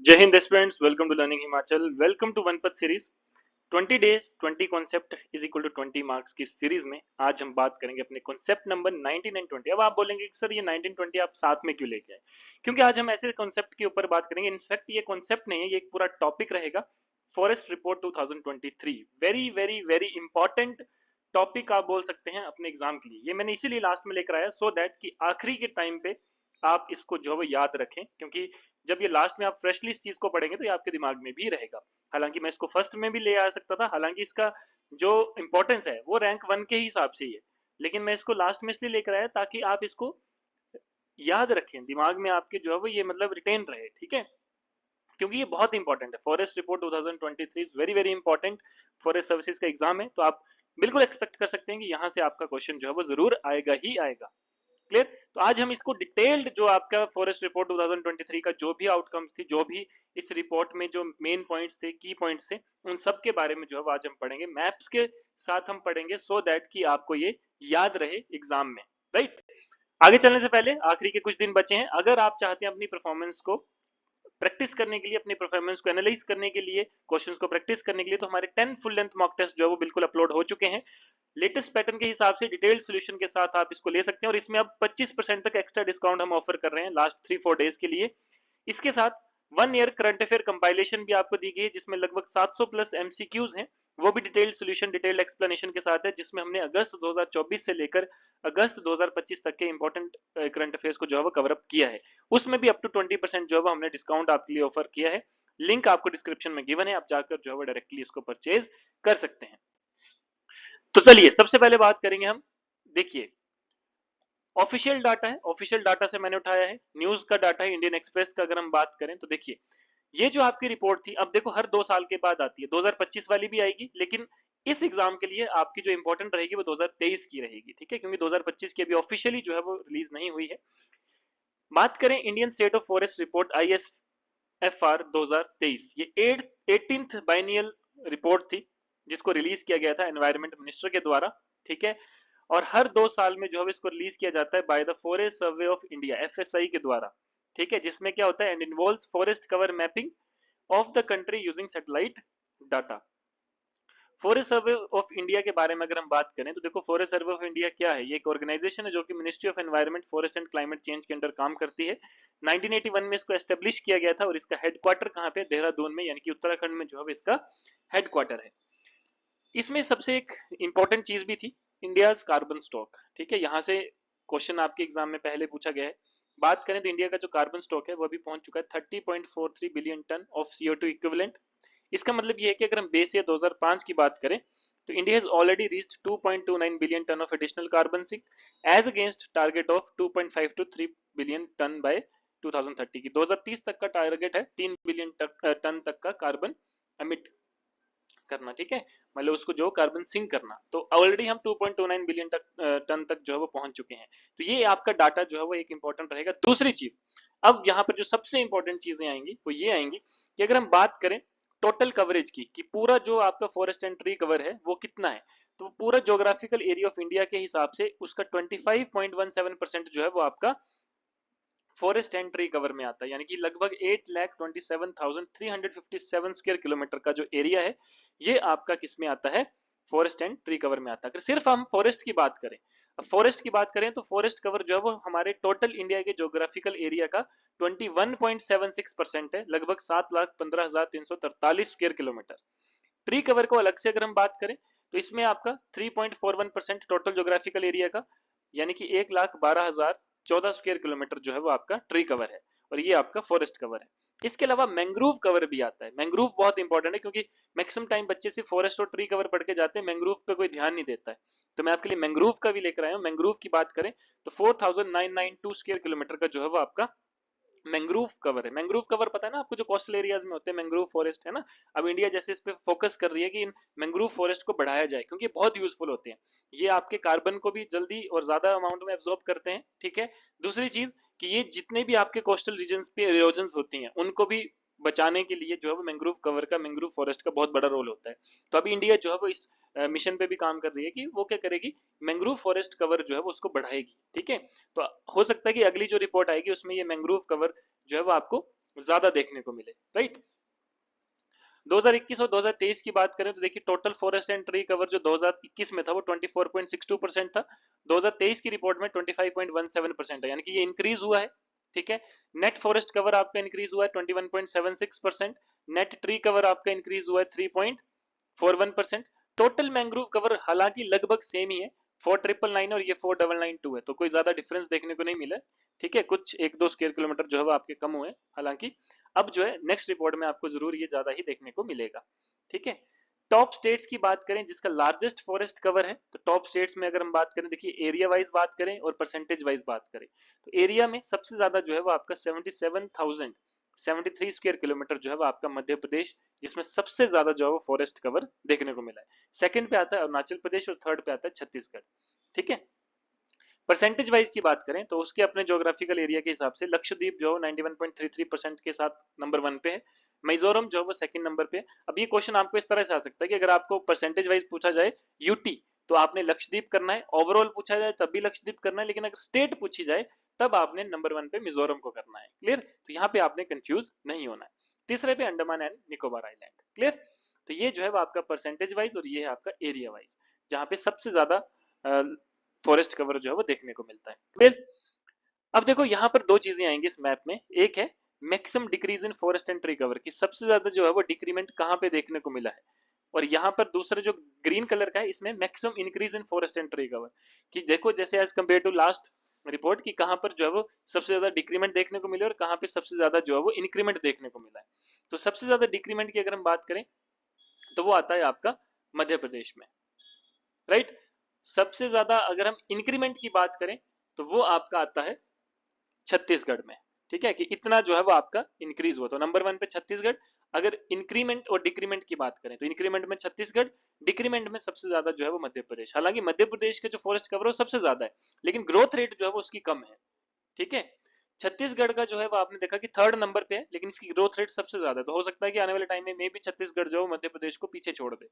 जय Hind aspirants, welcome to learning Himachal. Welcome to वनपथ series. 20 days 20 concept is equal to 20 marks की series में आज हम बात करेंगे अपने कॉन्सेप्ट नंबर 19 एंड 20। अब आप बोलेंगे कि सर ये 19 20 आप साथ में क्यों लेके आए? क्योंकि आज हम ऐसे कॉन्सेप्ट के ऊपर बात करेंगे। इनफैक्ट ये कॉन्सेप्ट नहीं है, ये एक पूरा टॉपिक रहेगा। Forest report 2023 very very very important topic आप बोल सकते हैं अपने एग्जाम के लिए। ये मैंने इसीलिए लास्ट में लेकर आया सो दैट कि आखिरी के टाइम पे आप इसको जो है वो याद रखें, क्योंकि जब ये लास्ट में आप फ्रेशली इस चीज को पढ़ेंगे तो ये आपके दिमाग में भी रहेगा। हालांकि मैं इसको फर्स्ट में भी ले आ सकता था, हालांकि इसका जो इंपॉर्टेंस है वो रैंक 1 के हिसाब से ही है, लेकिन मैं इसको लास्ट में इसलिए लेकर आया ताकि आप इसको याद रखें, दिमाग में आपके जो है वो ये मतलब रिटेन रहे। ठीक है, क्योंकि ये बहुत इंपॉर्टेंट है। Forest report 2023 is very very important. Forest services का एग्जाम है, तो आप बिल्कुल एक्सपेक्ट कर सकते हैं कि यहाँ से आपका क्वेश्चन जो है वो जरूर आएगा ही आएगा। क्लियर? तो आज हम इसको डिटेल्ड जो आपका फॉरेस्ट रिपोर्ट 2023 का जो भी आउटकम्स थी, जो भी इस रिपोर्ट में जो मेन पॉइंट्स थे, की पॉइंट्स थे, उन सब के बारे में जो है आज हम पढ़ेंगे। मैप्स के साथ हम पढ़ेंगे सो दैट कि आपको ये याद रहे एग्जाम में। राइट? आगे चलने से पहले आखिरी के कुछ दिन बचे हैं। अगर आप चाहते हैं अपनी परफॉर्मेंस को प्रैक्टिस करने के लिए, अपनी परफॉर्मेंस को एनालाइज करने के लिए, क्वेश्चंस को प्रैक्टिस करने के लिए, तो हमारे 10 फुल लेंथ मॉक टेस्ट जो है वो बिल्कुल अपलोड हो चुके हैं। लेटेस्ट पैटर्न के हिसाब से डिटेल्ड सॉल्यूशन के साथ आप इसको ले सकते हैं, और इसमें अब 25% तक एक्स्ट्रा डिस्काउंट हम ऑफर कर रहे हैं लास्ट 3-4 डेज के लिए। इसके साथ 1 ईयर करंट अफेयर कंपाइलेशन भी आपको दी गई है, जिसमें लगभग 700 प्लस एमसीक्यूज हैं। वो भी डिटेल्ड सॉल्यूशन, डिटेल्ड एक्सप्लेनेशन के साथ है, जिसमें हमने अगस्त 2024 से लेकर अगस्त 2025 तक के इंपॉर्टेंट करंट अफेयर्स को जो है वो कवर अप किया है। उसमें भी अप टू 20% जो है हमने डिस्काउंट आपके लिए ऑफर किया है। लिंक आपको डिस्क्रिप्शन में गिवन है, आप जाकर जो है वो डायरेक्टली इसको परचेज कर सकते हैं। तो चलिए सबसे पहले बात करेंगे हम। देखिए, ऑफिशियल डाटा है, ऑफिशियल डाटा से मैंने उठाया है, न्यूज का डाटा है इंडियन एक्सप्रेस का। अगर हम बात करें तो देखिए, ये जो आपकी रिपोर्ट थी, अब देखो हर 2 साल के बाद आती है, 2025 वाली भी आएगी, लेकिन इस एग्जाम के लिए आपकी जो इंपॉर्टेंट रहेगी वो 2023 की रहेगी। ठीक है, क्योंकि 2025 की अभी ऑफिशियली जो है वो रिलीज नहीं हुई है। बात करें Indian state of forest report ISFR 2023, ये 18th बाइनियल रिपोर्ट थी, जिसको रिलीज किया गया था एनवायरमेंट मिनिस्टर के द्वारा। ठीक है, और हर 2 साल में जो है इसको रिलीज किया जाता है by the forest survey of India, FSI के द्वारा। ठीक है, जिसमें क्या होता है, and involves forest cover mapping of the country using satellite data. Forest survey of India के बारे में अगर हम बात करें तो देखो, फॉरेस्ट सर्वे ऑफ इंडिया क्या है? ये एक ऑर्गेनाइजेशन है जो कि ministry of environment, forest and climate change के अंडर काम करती है। 1981 में इसको एस्टेब्लिश किया गया था, और इसका हेडक्वार्टर कहाँ पे? देहरादून में, यानी कि उत्तराखंड में जो है इसका हेडक्वार्टर है। इसमें सबसे एक इंपॉर्टेंट चीज भी थी, इंडिया कार्बन स्टॉक। ठीक है, यहाँ से क्वेश्चन आपके एग्जाम में पहले पूछा गया है। बात करें तो इंडिया का जो कार्बन स्टॉक है वो अभी पहुंच चुका है 30.43 billion tonne of CO2 equivalent. इसका मतलब ये है कि अगर हम बेस ईयर 2005 की बात करें तो India has already reached 2.29 billion tonne of additional carbon sink as against target of 2.5 to 3 billion tonne by 2030 की। 2030 तक का टारगेट है 3 बिलियन टन तक का कार्बन एमिट करना। ठीक है, मतलब उसको जो कार्बन सिंक करना, तो ऑलरेडी हम 2.29 बिलियन टन तक जो है वो पहुंच चुके हैं। तो ये आपका डाटा जो है वो एक इंपॉर्टेंट रहेगा। दूसरी चीज, अब यहाँ पर जो सबसे इंपॉर्टेंट चीजें आएंगी वो ये आएंगी कि अगर हम बात करें टोटल कवरेज की, कि पूरा जो आपका फॉरेस्ट एंड ट्री कवर है वो कितना है, तो पूरा ज्योग्राफिकल एरिया ऑफ इंडिया के हिसाब से उसका 25.17% जो है वो आपका फॉरेस्ट एंड ट्री कवर में आता है, यानी कि लगभग 8,27,357 स्क्वायर किलोमीटर का जो एरिया है ये आपका किस में आता है? फॉरेस्ट एंड ट्री कवर में आता है। अगर सिर्फ हम फॉरेस्ट की बात करें, अब फॉरेस्ट की बात करें तो फॉरेस्ट कवर जो है वो हमारे टोटल इंडिया के ज्योग्राफिकल एरिया का 21.76% है, लगभग 7,15,343 स्क्वायर किलोमीटर। ट्री कवर को अलग से अगर हम बात करें तो इसमें आपका 3.41% टोटल ज्योग्राफिकल एरिया का, यानी कि 1,12,014 स्क्वायर किलोमीटर जो है वो आपका ट्री कवर है, और ये आपका फॉरेस्ट कवर है। इसके अलावा मैंग्रोव कवर भी आता है। मैंग्रोव बहुत इंपॉर्टेंट है, क्योंकि मैक्सिमम टाइम बच्चे सिर्फ फॉरेस्ट और ट्री कवर पढ़ के जाते हैं, मैंग्रोव पे कोई ध्यान नहीं देता है। तो मैं आपके लिए मैंग्रोव का भी लेकर आया हूँ। मैंग्रोव की बात करें तो 4,992 स्क्वायर किलोमीटर का जो है वो आपका मैंग्रोव कवर है। मैंग्रोव कवर पता है ना आपको, जो कोस्टल एरियाज में होते हैं मैंग्रोव फॉरेस्ट, है ना। अब इंडिया जैसे इस पे फोकस कर रही है कि इन मैंग्रोव फॉरेस्ट को बढ़ाया जाए, क्योंकि बहुत यूजफुल होते हैं। ये आपके कार्बन को भी जल्दी और ज्यादा अमाउंट में एब्जॉर्ब करते हैं। ठीक है, दूसरी चीज कि ये जितने भी आपके कोस्टल रीजन पे इरोजन होती हैं उनको भी बचाने के लिए जो है वो मैंग्रोव कवर का, मैंग्रोव फॉरेस्ट का बहुत बड़ा रोल होता है। तो अभी इंडिया जो है वो इस मिशन पे भी काम कर रही है कि वो क्या करेगी, मैंग्रोव फॉरेस्ट कवर जो है वो उसको बढ़ाएगी। ठीक है, तो हो सकता है कि अगली जो रिपोर्ट आएगी उसमें ये मैंग्रोव कवर जो है वो आपको ज्यादा देखने को मिले, राइट। 2021 और 2023 की बात करें तो देखिए total forest and tree cover जो 2021 में था वो 24.62% था, 2023 की रिपोर्ट में 25.17% है, यानी कि ये इंक्रीज हुआ है, ठीक है। नेट फॉरेस्ट कवर आपका इंक्रीज हुआ है 21.76%, नेट ट्री कवर आपका इंक्रीज हुआ है 3.41%, टोटल मैंग्रोव कवर हालांकि लगभग सेम ही है 4999 और ये 4992 है, तो कोई ज्यादा डिफरेंस देखने को नहीं मिला, ठीक है। कुछ 1-2 स्क्वायर किलोमीटर जो है वो आपके कम हुए, हालांकि अब जो है नेक्स्ट रिपोर्ट में आपको जरूर ये ज्यादा ही देखने को मिलेगा, ठीक है। टॉप स्टेट्स की बात करें जिसका लार्जेस्ट फॉरेस्ट कवर है, तो टॉप स्टेट्स में अगर हम बात करें, देखिए एरिया वाइज बात करें और परसेंटेज वाइज बात करें, तो एरिया में सबसे ज्यादा जो है वो आपका 77,073 स्क्वायर किलोमीटर जो है वो आपका मध्य प्रदेश, जिसमें सबसे ज्यादा जो है वो फॉरेस्ट कवर देखने को मिला है। सेकंड पे आता है अरुणाचल प्रदेश और थर्ड पे आता है छत्तीसगढ़, ठीक है। परसेंटेज वाइज की बात करें तो उसके अपने ज्योग्राफिकल एरिया के हिसाब से लक्षद्वीप जो 91.33% के साथ नंबर 1 पे है, मिजोरम जो है वो सेकंड नंबर पे है। अब ये क्वेश्चन आपको इस तरह से आ सकता है कि अगर आपको परसेंटेज वाइज पूछा जाए यूटी तो आपने लक्षद्वीप करना है, ओवरऑल पूछा जाए तब भी लक्षद्वीप करना है, लेकिन अगर स्टेट पूछी जाए तब आपने नंबर 1 पे मिजोरम को करना है, क्लियर। तो यहाँ पे आपने कंफ्यूज नहीं होना है। तीसरे पे Andaman and Nicobar island, clear. तो ये जो है वो आपका परसेंटेज वाइज और ये है आपका एरिया वाइज, जहाँ पे सबसे ज्यादा फॉरेस्ट कवर जो है वो देखने को मिलता है, क्लियर। अब देखो यहाँ पर दो चीजें आएंगी इस मैप में, एक है maximum decrease in forest and tree cover की सबसे ज्यादा जो है वो डिक्रीमेंट कहाँ पे देखने को मिला है, और यहाँ पर दूसरा जो ग्रीन कलर का है इसमें maximum increase in forest and tree cover कि देखो जैसे as compared to last report की कहाँ पर जो है वो सबसे ज्यादा डिक्रीमेंट देखने को मिले और कहाँ पे सबसे ज्यादा जो है वो इंक्रीमेंट देखने को मिला है। तो सबसे ज्यादा डिक्रीमेंट की अगर हम बात करें तो वो आता है आपका मध्य प्रदेश में, राइट। सबसे ज्यादा अगर हम इंक्रीमेंट की बात करें तो वो आपका आता है छत्तीसगढ़ में, ठीक है, कि इतना जो है वो आपका इंक्रीज हुआ, तो नंबर 1 पे छत्तीसगढ़। अगर इंक्रीमेंट और डिक्रीमेंट की बात करें तो इंक्रीमेंट में छत्तीसगढ़, डिक्रीमेंट में सबसे ज्यादा जो है वो मध्य प्रदेश। हालांकि मध्य प्रदेश का जो फॉरेस्ट कवर है सबसे ज्यादा है, लेकिन ग्रोथ रेट जो है वो उसकी कम है, ठीक है। छत्तीसगढ़ का जो है वो आपने देखा कि थर्ड नंबर पे है, लेकिन इसकी ग्रोथ रेट सबसे ज्यादा है, तो हो सकता है कि आने वाले टाइम में भी छत्तीसगढ़ जो है मध्य प्रदेश को पीछे छोड़ दे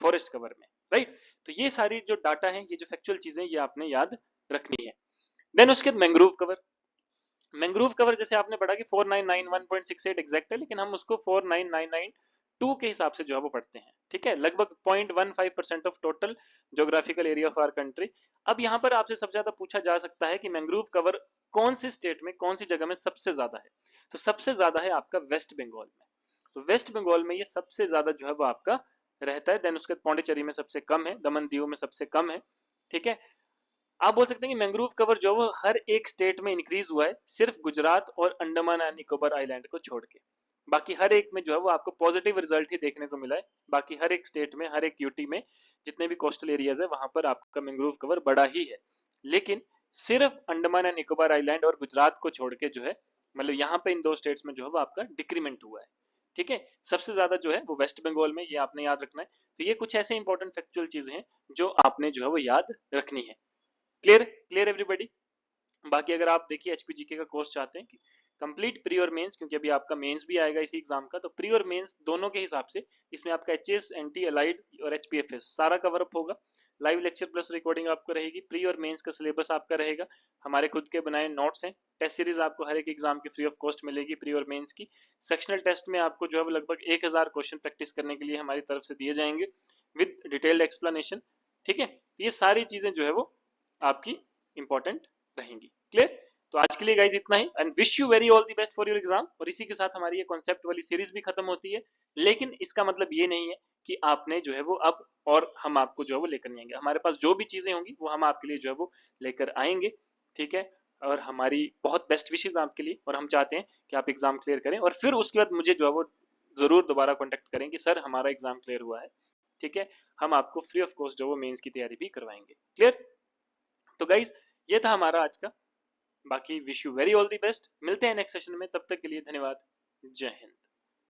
फॉरेस्ट कवर में, राइट। तो ये सारी जो डाटा है, ये जो फैक्चुअल चीजें, ये आपने याद रखनी है। देन उसके बाद मैंग्रोव कवर, मैंग्रोव कवर जैसे आपने पढ़ा कि 4991.68 एग्जैक्ट है, लेकिन हम उसको 49992 के हिसाब से जो है वो पढ़ते हैं, ठीक है, लगभग 0.15% of total geographical area of our country. अब यहाँ पर आपसे सबसे ज्यादा पूछा जा सकता है कि मैंग्रोव कवर कौन सी स्टेट में, कौन सी जगह में सबसे ज्यादा है, तो सबसे ज्यादा है आपका वेस्ट बंगाल में, तो वेस्ट बंगाल में ये सबसे ज्यादा जो है वो आपका रहता है। देन उसके पौंडीचेरी में सबसे कम है, दमन दीव में सबसे कम है, ठीक है। आप बोल सकते हैं कि मैंग्रोव कवर जो है वो हर एक स्टेट में इंक्रीज हुआ है, सिर्फ गुजरात और अंडमान एंड निकोबार आइलैंड को छोड़ के, बाकी हर एक में जो है वो आपको पॉजिटिव रिजल्ट ही देखने को मिला है। बाकी हर एक स्टेट में, हर एक यूटी में, जितने भी कोस्टल एरियाज है वहां पर आपका मैंग्रोव कवर बड़ा ही है, लेकिन सिर्फ अंडमान एंड निकोबार आइलैंड और गुजरात को छोड़ के जो है, मतलब यहाँ पे इन दो स्टेट्स में जो है वो आपका डिक्रीमेंट हुआ है, ठीक है। सबसे ज्यादा जो है वो वेस्ट बंगाल में, ये आपने याद रखना है। तो ये कुछ ऐसे इंपॉर्टेंट फैक्चुअल चीजें हैं जो आपने जो है वो याद रखनी है, क्लियर, क्लियर एवरीबॉडी। बाकी अगर आप देखिए एचपीजीके का कोर्स चाहते हैं कि कंप्लीट प्री और मेंस, क्योंकि अभी आपका मेंस भी आएगा इसी एग्जाम का, तो प्री और मेंस दोनों के हिसाब से इसमें आपका एचएस, एनटी, अलाइड और एचपीएफएस सारा कवर अप होगा। लाइव लेक्चर प्लस रिकॉर्डिंग आपको रहेगी, प्री और मेंस का सिलेबस आपका रहेगा, हमारे खुद के बनाए नोट्स हैं, टेस्ट सीरीज आपको हर एक एग्जाम की फ्री ऑफ कॉस्ट मिलेगी प्री और मेंस की। सेक्शनल टेस्ट में आपको जो है लगभग 1000 क्वेश्चन प्रैक्टिस करने के लिए हमारी तरफ से दिए जाएंगे विद डिटेल्ड एक्सप्लेनेशन, ठीक है। ये सारी चीजें जो है वो आपकी इंपॉर्टेंट रहेंगी, क्लियर। तो आज के लिए गाइज इतना ही, and wish you very all the best for your exam. और इसी के साथ हमारी ये कॉन्सेप्ट वाली सीरीज भी खत्म होती है, लेकिन इसका मतलब ये नहीं है कि आपने जो है वो अब और हम आपको जो है वो लेकर नहीं आएंगे, हमारे पास जो भी चीजें होंगी वो हम आपके लिए जो है वो लेकर आएंगे, ठीक है। और हमारी बहुत बेस्ट विशेज आपके लिए, और हम चाहते हैं कि आप एग्जाम क्लियर करें और फिर उसके बाद मुझे जो है वो जरूर दोबारा कॉन्टेक्ट करें कि सर हमारा एग्जाम क्लियर हुआ है, ठीक है। हम आपको फ्री ऑफ कॉस्ट जो वो मेंस की तैयारी भी करवाएंगे, क्लियर। तो गाइज ये था हमारा आज का, बाकी wish you very all the best, मिलते हैं नेक्स्ट सेशन में, तब तक के लिए धन्यवाद, जय हिंद।